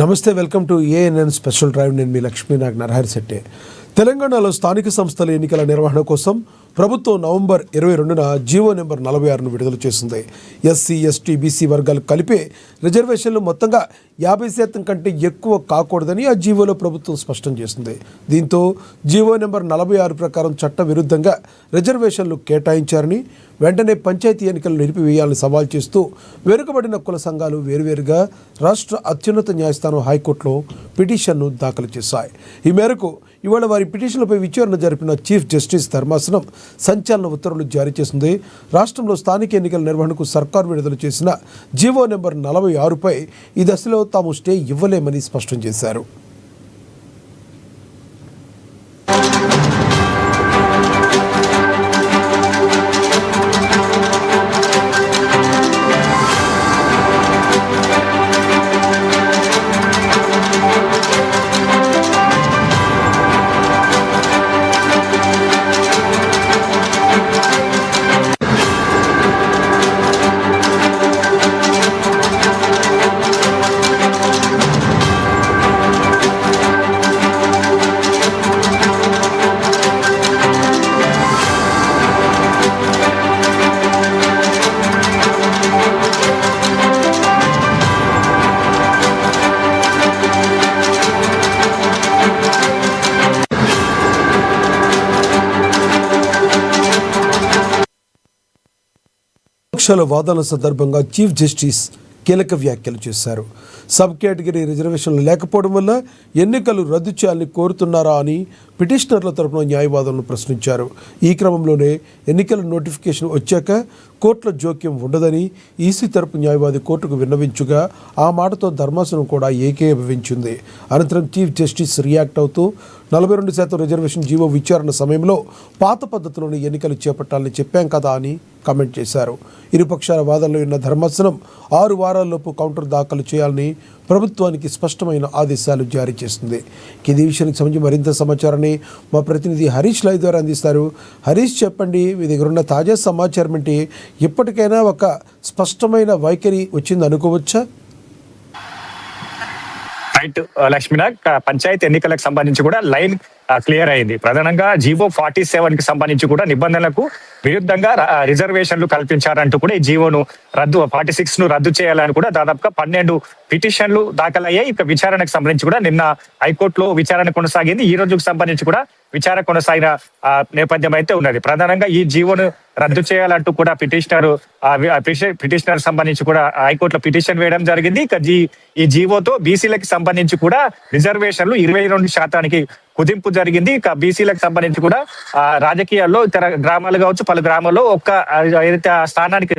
నమస్తే, welcome to ANN special drive. నేను మీ లక్ష్మీ నాగ్ నరహరి శెట్టి. తెలంగాణలో స్థానిక సంస్థల ఎన్నికల నిర్వహణ కోసం ప్రభుత్వం నవంబర్ 22న జీవో నెంబర్ 46ను విడుదల చేసింది. ఎస్సీ, ఎస్టీ, బీసీ వర్గాలు కలిపే రిజర్వేషన్లు మొత్తంగా 50% కంటే ఎక్కువ కాకూడదని ఆ జీవోలో ప్రభుత్వం స్పష్టం చేసింది. దీంతో జీవో నెంబర్ 46 ప్రకారం చట్ట విరుద్ధంగా రిజర్వేషన్లు కేటాయించారని, వెంటనే పంచాయతీ ఎన్నికలు నిలిపివేయాలని సవాల్ చేస్తూ వెనుకబడిన కుల సంఘాలు వేరువేరుగా రాష్ట్ర అత్యున్నత న్యాయస్థానం హైకోర్టులో పిటిషన్ను దాఖలు చేశాయి. ఈ మేరకు ఇవాళ వారి పిటిషన్లపై విచారణ జరిపిన చీఫ్ జస్టిస్ ధర్మాసనం సంచలన ఉత్తర్వులు జారీ చేసింది. రాష్ట్రంలో స్థానిక ఎన్నికల నిర్వహణకు సర్కారు విడుదల చేసిన జీవో నెంబర్ 46పై ఈ దశలో తాము స్టే ఇవ్వలేమని స్పష్టం చేశారు. పక్షాల వాదన సందర్భంగా చీఫ్ జస్టిస్ కీలక వ్యాఖ్యలు చేశారు. సబ్ కేటగిరీ రిజర్వేషన్లు లేకపోవడం వల్ల ఎన్నికలు రద్దు చేయాలని కోరుతున్నారా అని పిటిషనర్ల తరపున న్యాయవాదులను ప్రశ్నించారు. ఈ క్రమంలోనే ఎన్నికల నోటిఫికేషన్ వచ్చాక కోర్టుల జోక్యం ఉండదని ఈసీ తరపు న్యాయవాది కోర్టుకు విన్నవించుగా ఆ మాటతో ధర్మాసనం కూడా ఏకీభవించింది. అనంతరం చీఫ్ జస్టిస్ రియాక్ట్ అవుతూ 42% రిజర్వేషన్ జీవో విచారణ సమయంలో పాత పద్ధతిలోని ఎన్నికలు చేపట్టాలని చెప్పాం కదా అని కామెంట్ చేశారు. ఇరుపక్షాల వాదనలో ఉన్న ధర్మాసనం 6 వారాల్లోపు కౌంటర్ దాఖలు చేయాలని ప్రభుత్వానికి స్పష్టమైన ఆదేశాలు జారీ చేస్తుంది. ఇది విషయానికి సంబంధించి మరింత సమాచారాన్ని మా ప్రతినిధి హరీష్ లైవ్ ద్వారా అందిస్తారు. హరీష్, చెప్పండి, మీ దగ్గర ఉన్న తాజా సమాచారం ఏంటి? ఇప్పటికైనా ఒక స్పష్టమైన వైఖరి వచ్చింది అనుకోవచ్చా? రైట్ లక్ష్మీనాగ్, పంచాయతీ ఎన్నికలకు సంబంధించి కూడా లైన్ క్లియర్ అయింది. ప్రధానంగా జీవో 47 కి సంబంధించి కూడా నిబంధనలకు విరుద్ధంగా రిజర్వేషన్లు కల్పించారంటూ కూడా ఈ జీవోను 46 ను రద్దు చేయాలని కూడా దాదాపుగా 12 పిటిషన్లు దాఖలయ్యాయి. ఇక విచారణకు సంబంధించి కూడా నిన్న హైకోర్టులో విచారణ కొనసాగింది. ఈ రోజుకు సంబంధించి కూడా విచారణ కొనసాగిన నేపథ్యం అయితే ఉన్నది. ప్రధానంగా ఈ జీవోను రద్దు చేయాలంటూ కూడా పిటిషనర్ సంబంధించి కూడా హైకోర్టులో పిటిషన్ వేయడం జరిగింది. ఇక ఈ జీవోతో బీసీలకు సంబంధించి కూడా రిజర్వేషన్లు 22% కుదింపు జరిగింది. ఇక బీసీలకు సంబంధించి కూడా రాజకీయాల్లో ఇతర గ్రామాలు కావచ్చు, పలు గ్రామాల్లో ఏదైతే స్థానానికి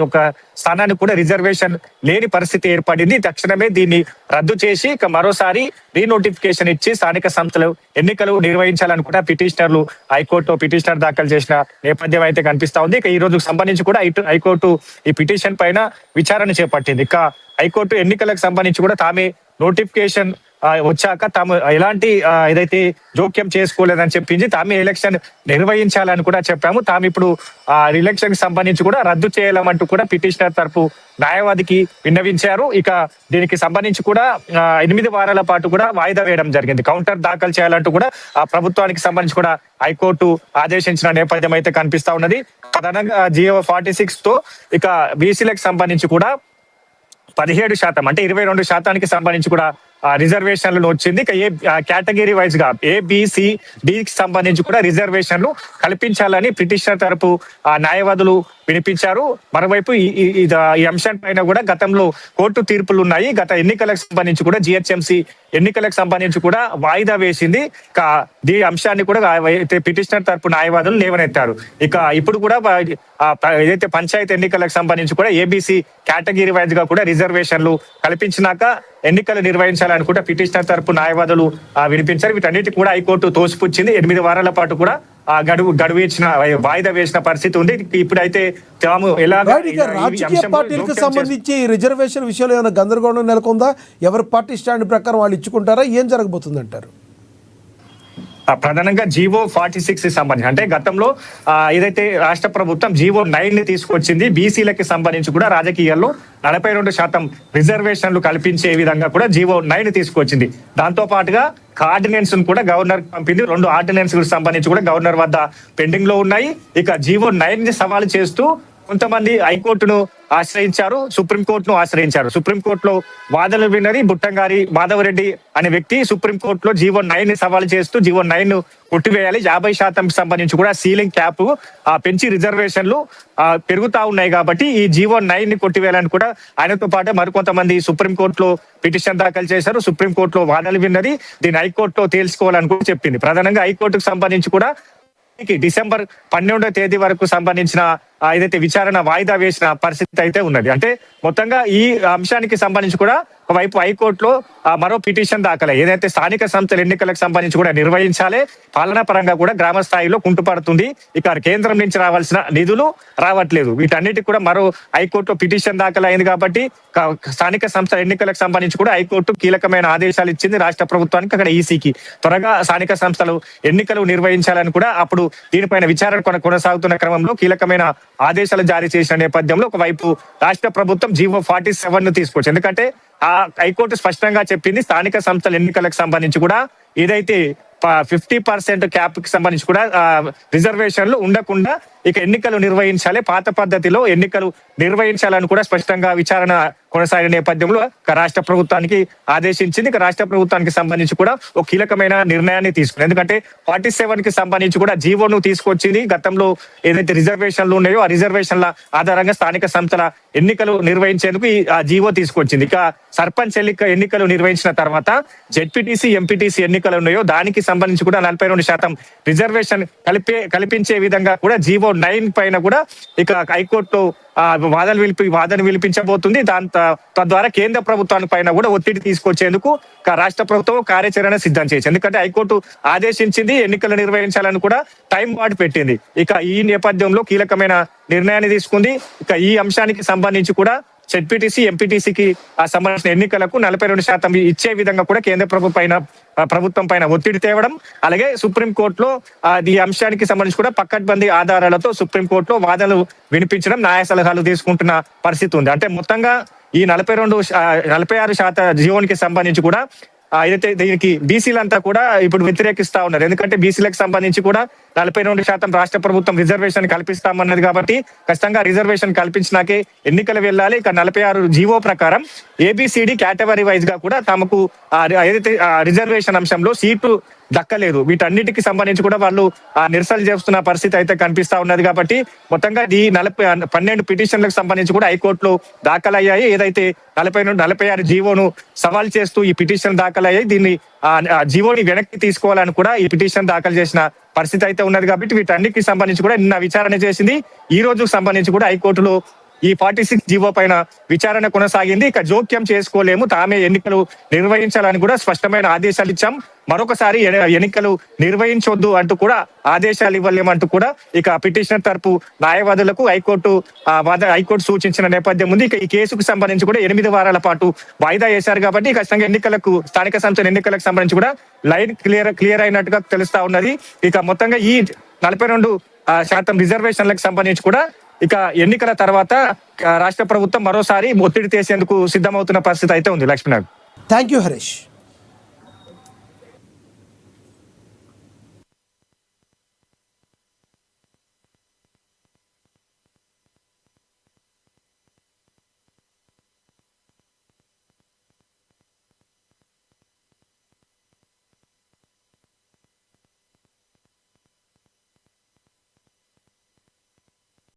కూడా రిజర్వేషన్ లేని పరిస్థితి ఏర్పడింది. తక్షణమే దీన్ని రద్దు చేసి ఇక మరోసారి రీనోటిఫికేషన్ ఇచ్చి స్థానిక సంస్థలు ఎన్నికలు నిర్వహించాలని కూడా పిటిషనర్లు హైకోర్టులో పిటిషనర్ దాఖలు చేసిన నేపథ్యం అయితే కనిపిస్తా ఉంది. ఇక ఈ రోజుకు సంబంధించి కూడా హైకోర్టు ఈ పిటిషన్ పైన విచారణ చేపట్టింది. ఇక హైకోర్టు ఎన్నికలకు సంబంధించి కూడా తామే నోటిఫికేషన్ వచ్చాక తాము ఎలాంటి ఏదైతే జోక్యం చేసుకోలేదని చెప్పింది, తామే ఎలక్షన్ నిర్వహించాలని కూడా చెప్పాము. తాము ఇప్పుడు ఎలక్షన్ కి సంబంధించి కూడా రద్దు చేయాలంటూ కూడా పిటిషనర్ తరపు న్యాయవాదికి విన్నవించారు. ఇక దీనికి సంబంధించి కూడా 8 వారాల పాటు కూడా వాయిదా వేయడం జరిగింది. కౌంటర్ దాఖలు చేయాలంటూ కూడా ప్రభుత్వానికి సంబంధించి కూడా హైకోర్టు ఆదేశించిన నేపథ్యం అయితే కనిపిస్తా ఉన్నది. ప్రధానంగా జీవో 46 తో ఇక బీసీలకు సంబంధించి కూడా 17% అంటే 22% సంబంధించి కూడా రిజర్వేషన్లు వచ్చింది. ఇక కేటగిరీ వైజ్ గా ABCDకి సంబంధించి కూడా రిజర్వేషన్లు కల్పించాలని పిటిషనర్ తరపు న్యాయవాదులు వినిపించారు. మరోవైపు ఈ అంశం పైన కూడా గతంలో కోర్టు తీర్పులు ఉన్నాయి. గత ఎన్నికలకు సంబంధించి కూడా GHMC ఎన్నికలకు సంబంధించి కూడా వాయిదా వేసింది. ఈ అంశాన్ని కూడా పిటిషనర్ తరపు న్యాయవాదులు లేవనెత్తారు. ఇక ఇప్పుడు కూడా ఏదైతే పంచాయతీ ఎన్నికలకు సంబంధించి కూడా ABC కేటగిరీ వైజ్ గా కూడా రిజర్వేషన్లు కల్పించినాక ఎన్నికలు నిర్వహించాలని కూడా పిటిషనర్ తరపు న్యాయవాదులు వినిపించారు. వీటన్నిటి కూడా హైకోర్టు తోసిపుచ్చింది. 8 వారాల పాటు కూడా గడువు ఇచ్చిన వాయిదా వేసిన పరిస్థితి ఉంది. ఇప్పుడైతే తాము రాజకీయ పార్టీలకు సంబంధించి రిజర్వేషన్ విషయంలో ఏమైనా గందరగోళం నెలకొందా? ఎవరి పార్టీ స్టాండ్ ప్రకారం వాళ్ళు ఇచ్చుకుంటారా? ఏం జరగబోతుంది అంటారు? ప్రధానంగా జీవో 46 సంబంధించి అంటే గతంలో ఏదైతే రాష్ట్ర ప్రభుత్వం జీవో 9 ని తీసుకొచ్చింది బీసీలకి సంబంధించి కూడా రాజకీయాల్లో 42% రిజర్వేషన్లు కల్పించే విధంగా కూడా జీవో 9 తీసుకొచ్చింది. దాంతో పాటుగా ఆర్డినెన్స్ కూడా గవర్నర్ పంపింది. 2 ఆర్డినెన్స్ సంబంధించి కూడా గవర్నర్ వద్ద పెండింగ్ లో ఉన్నాయి. ఇక జీవో 9 ని సవాలు చేస్తూ కొంతమంది హైకోర్టును ఆశ్రయించారు, సుప్రీంకోర్టును ఆశ్రయించారు. సుప్రీంకోర్టులో వాదనలు విన్నది బుట్టంగారి మాధవరెడ్డి అనే వ్యక్తి సుప్రీంకోర్టులో జీవో 9 ని సవాలు చేస్తూ జీవో 9 ను కొట్టివేయాలి, 50% సంబంధించి కూడా సీలింగ్ క్యాప్ పెంచి రిజర్వేషన్లు పెరుగుతా ఉన్నాయి కాబట్టి ఈ జీవో 9 ని కొట్టివేయాలని కూడా ఆయనతో పాటు మరికొంతమంది సుప్రీంకోర్టులో పిటిషన్ దాఖలు చేశారు. సుప్రీంకోర్టులో వాదనలు విన్నది, దీన్ని హైకోర్టులో తేల్చుకోవాలని కూడా చెప్పింది. ప్రధానంగా హైకోర్టుకు సంబంధించి కూడా డిసెంబర్ 12వ తేదీ వరకు సంబంధించిన ఏదైతే విచారణ వాయిదా వేసిన పరిస్థితి అయితే ఉన్నది. అంటే మొత్తంగా ఈ అంశానికి సంబంధించి కూడా ఒకవైపు హైకోర్టులో మరో పిటిషన్ దాఖలై ఏదైతే స్థానిక సంస్థల ఎన్నికలకు సంబంధించి కూడా నిర్వహించాలి, పాలనా పరంగా కూడా గ్రామ స్థాయిలో కుంటుపడుతుంది, ఇక కేంద్రం నుంచి రావాల్సిన నిధులు రావట్లేదు, వీటన్నిటికి కూడా మరో హైకోర్టులో పిటిషన్ దాఖలైంది. కాబట్టి స్థానిక సంస్థల ఎన్నికలకు సంబంధించి కూడా హైకోర్టు కీలకమైన ఆదేశాలు ఇచ్చింది రాష్ట్ర ప్రభుత్వానికి, అక్కడ ఈసీకి త్వరగా స్థానిక సంస్థలు ఎన్నికలు నిర్వహించాలని కూడా అప్పుడు దీనిపైన విచారణ కొనసాగుతున్న క్రమంలో కీలకమైన ఆదేశాలు జారీ చేసిన నేపథ్యంలో ఒకవైపు రాష్ట్ర ప్రభుత్వం జీవో 47 ను తీసుకొచ్చి, ఎందుకంటే ఆ హైకోర్టు స్పష్టంగా చెప్పింది స్థానిక సంస్థల ఎన్నికలకు సంబంధించి కూడా ఏదైతే 50% క్యాప్ కి సంబంధించి కూడా రిజర్వేషన్లు ఉండకుండా ఇక ఎన్నికలు నిర్వహించాలి, పాత పద్ధతిలో ఎన్నికలు నిర్వహించాలని కూడా స్పష్టంగా విచారణ కొనసాగిన నేపథ్యంలో రాష్ట్ర ప్రభుత్వానికి ఆదేశించింది. ఇక రాష్ట్ర ప్రభుత్వానికి సంబంధించి కూడా ఒక కీలకమైన నిర్ణయాన్ని తీసుకుంది. ఎందుకంటే 47 కి సంబంధించి కూడా జీవోను తీసుకొచ్చింది. గతంలో ఏదైతే రిజర్వేషన్లు ఉన్నాయో ఆ రిజర్వేషన్ల ఆధారంగా స్థానిక సంస్థల ఎన్నికలు నిర్వహించేందుకు ఈ జీవో తీసుకొచ్చింది. ఇక సర్పంచ్ ఎన్నికలు నిర్వహించిన తర్వాత జెడ్పీటీసీ, ఎంపీటీసీ ఎన్నికలు ఉన్నాయో దానికి సంబంధించి కూడా 42% రిజర్వేషన్ కల్పించే విధంగా కూడా జీవో 9 పైన కూడా ఇక హైకోర్టు వాదన వినిపించబోతుంది. తద్వారా కేంద్ర ప్రభుత్వానికి పైన కూడా ఒత్తిడి తీసుకొచ్చేందుకు రాష్ట్ర ప్రభుత్వం కార్యాచరణ సిద్ధం చేసింది. ఎందుకంటే హైకోర్టు ఆదేశించింది, ఎన్నికలు నిర్వహించాలని కూడా టైం పాటు పెట్టింది. ఇక ఈ నేపథ్యంలో కీలకమైన నిర్ణయాన్ని తీసుకుంది. ఇక ఈ అంశానికి సంబంధించి కూడా జెడ్పీటీసీ, ఎంపీటీసీకి సంబంధించిన ఎన్నికలకు 42% ఇచ్చే విధంగా కూడా కేంద్ర ప్రభుత్వం పైన ఒత్తిడి తేవడం, అలాగే సుప్రీంకోర్టులో ఈ అంశానికి సంబంధించి కూడా పక్కడ్బందీ ఆధారాలతో సుప్రీంకోర్టులో వాదనలు వినిపించడం, న్యాయ సలహాలు తీసుకుంటున్న పరిస్థితి ఉంది. అంటే మొత్తంగా ఈ 46% జీవోనికి సంబంధించి కూడా ఏదైతే దీనికి బీసీలంతా కూడా ఇప్పుడు వ్యతిరేకిస్తా ఉన్నారు. ఎందుకంటే బీసీలకు సంబంధించి కూడా 42% రాష్ట్ర ప్రభుత్వం రిజర్వేషన్ కల్పిస్తామన్నది కాబట్టి ఖచ్చితంగా రిజర్వేషన్ కల్పించినాకే ఎన్నికలు వెళ్ళాలి. ఇక 46 జీవో ప్రకారం ఏబిసిడి కేటగిరీ వైజ్ గా కూడా తమకు ఏదైతే రిజర్వేషన్ అంశంలో సీటు దక్కలేదు, వీటన్నిటికి సంబంధింంచి కూడా వాళ్ళు నిరసనలు చేస్తున్న పరిస్థితి అయితే కనిపిస్తా ఉన్నది. కాబట్టి మొత్తంగా ఈ 12 పిటిషన్లకు సంబంధించి కూడా హైకోర్టులో దాఖలయ్యాయి. ఏదైతే 46 జీవోను సవాల్ చేస్తూ ఈ పిటిషన్ దాఖలయ్యాయి, దీన్ని జీవోని వెనక్కి తీసుకోవాలని కూడా ఈ పిటిషన్ దాఖలు చేసిన పరిస్థితి అయితే ఉన్నది. కాబట్టి వీటన్నిటికి సంబంధించి కూడా నిన్న విచారణ చేసింది. ఈ రోజు సంబంధించి కూడా హైకోర్టులో ఈ 46 జీవో పైన విచారణ కొనసాగింది. ఇక జోక్యం చేసుకోలేము, తామే ఎన్నికలు నిర్వహించాలని కూడా స్పష్టమైన ఆదేశాలు ఇచ్చాం. మరొకసారి ఎన్నికలు నిర్వహించొద్దు అంటూ కూడా ఆదేశాలు ఇవ్వలేమంటూ కూడా ఇక పిటిషనర్ తరపు న్యాయవాదులకు హైకోర్టు సూచించిన నేపథ్యం ఉంది. ఇక ఈ కేసుకు సంబంధించి కూడా 8 వారాల పాటు వాయిదా వేశారు. కాబట్టి ఖచ్చితంగా స్థానిక సంస్థల ఎన్నికలకు సంబంధించి కూడా లైన్ క్లియర్ అయినట్టుగా తెలుస్తా ఉన్నది. ఇక మొత్తంగా ఈ 42% రిజర్వేషన్లకు సంబంధించి కూడా ఇక ఎన్నికల తర్వాత రాష్ట్ర ప్రభుత్వం మరోసారి ఒత్తిడి తెసేందుకు సిద్ధమవుతున్న పరిస్థితి అయితే ఉంది. Lakshminarayana, thank you Harish.